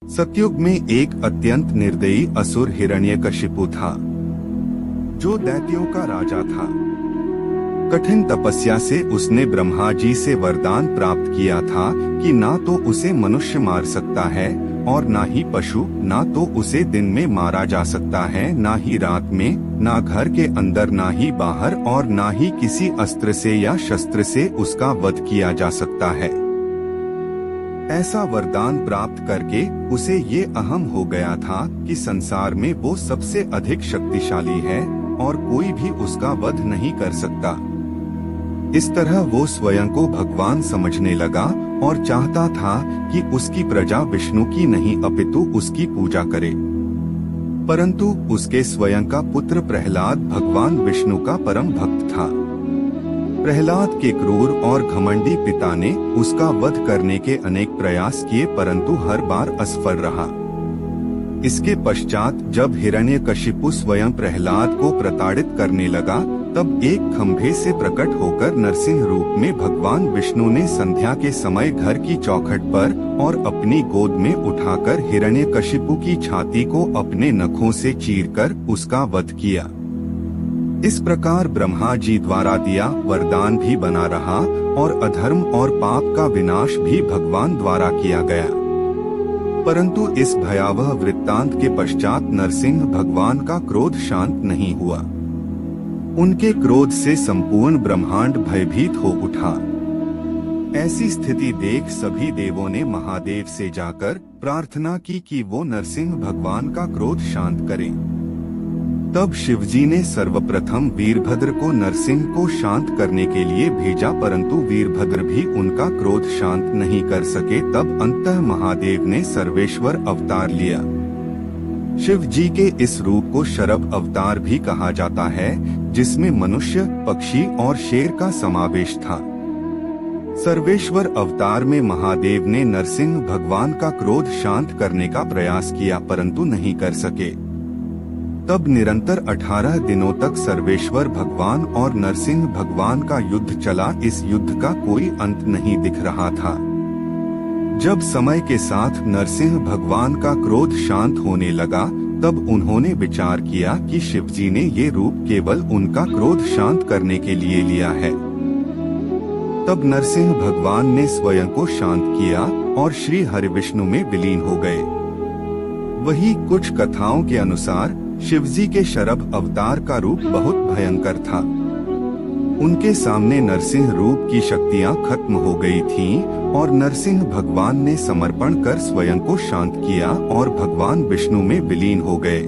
सतयुग में एक अत्यंत निर्दयी असुर हिरण्यकशिपु था, जो दैत्यों का राजा था। कठिन तपस्या से उसने ब्रह्मा जी से वरदान प्राप्त किया था कि ना तो उसे मनुष्य मार सकता है और ना ही पशु, ना तो उसे दिन में मारा जा सकता है, ना ही रात में, ना घर के अंदर, ना ही बाहर, और ना ही किसी अस्त्र से या शस्त्र से उसका वध किया जा सकता है। ऐसा वरदान प्राप्त करके उसे ये अहम हो गया था कि संसार में वो सबसे अधिक शक्तिशाली है और कोई भी उसका वध नहीं कर सकता। इस तरह वो स्वयं को भगवान समझने लगा और चाहता था कि उसकी प्रजा विष्णु की नहीं अपितु उसकी पूजा करे। परंतु उसके स्वयं का पुत्र प्रहलाद भगवान विष्णु का परम भक्त था। प्रहलाद के क्रूर और घमंडी पिता ने उसका वध करने के अनेक प्रयास किए, परंतु हर बार असफल रहा। इसके पश्चात जब हिरण्यकशिपु स्वयं प्रहलाद को प्रताड़ित करने लगा, तब एक खंभे से प्रकट होकर नरसिंह रूप में भगवान विष्णु ने संध्या के समय घर की चौखट पर और अपनी गोद में उठाकर हिरण्यकशिपु की छाती को अपने नखों से चीरकर उसका वध किया। इस प्रकार ब्रह्मा जी द्वारा दिया वरदान भी बना रहा और अधर्म और पाप का विनाश भी भगवान द्वारा किया गया। परंतु इस भयावह वृत्तांत के पश्चात नरसिंह भगवान का क्रोध शांत नहीं हुआ। उनके क्रोध से संपूर्ण ब्रह्मांड भयभीत हो उठा। ऐसी स्थिति देख सभी देवों ने महादेव से जाकर प्रार्थना की कि वो नरसिंह भगवान का क्रोध शांत करें। तब शिवजी ने सर्वप्रथम वीरभद्र को नरसिंह को शांत करने के लिए भेजा, परंतु वीरभद्र भी उनका क्रोध शांत नहीं कर सके। तब अंततः महादेव ने सर्वेश्वर अवतार लिया। शिव जी के इस रूप को शरभ अवतार भी कहा जाता है, जिसमें मनुष्य, पक्षी और शेर का समावेश था। सर्वेश्वर अवतार में महादेव ने नरसिंह भगवान का क्रोध शांत करने का प्रयास किया, परंतु नहीं कर सके। तब निरंतर 18 दिनों तक सर्वेश्वर भगवान और नरसिंह भगवान का युद्ध चला। इस युद्ध का कोई अंत नहीं दिख रहा था। जब समय के साथ नरसिंह भगवान का क्रोध शांत होने लगा, तब उन्होंने विचार किया कि शिवजी ने ये रूप केवल उनका क्रोध शांत करने के लिए लिया है। तब नरसिंह भगवान ने स्वयं को शांत किया और श्री हरिविष्णु में विलीन हो गए। वही कुछ कथाओं के अनुसार शिवजी के शरभ अवतार का रूप बहुत भयंकर था। उनके सामने नरसिंह रूप की शक्तियां खत्म हो गई थीं और नरसिंह भगवान ने समर्पण कर स्वयं को शांत किया और भगवान विष्णु में विलीन हो गए।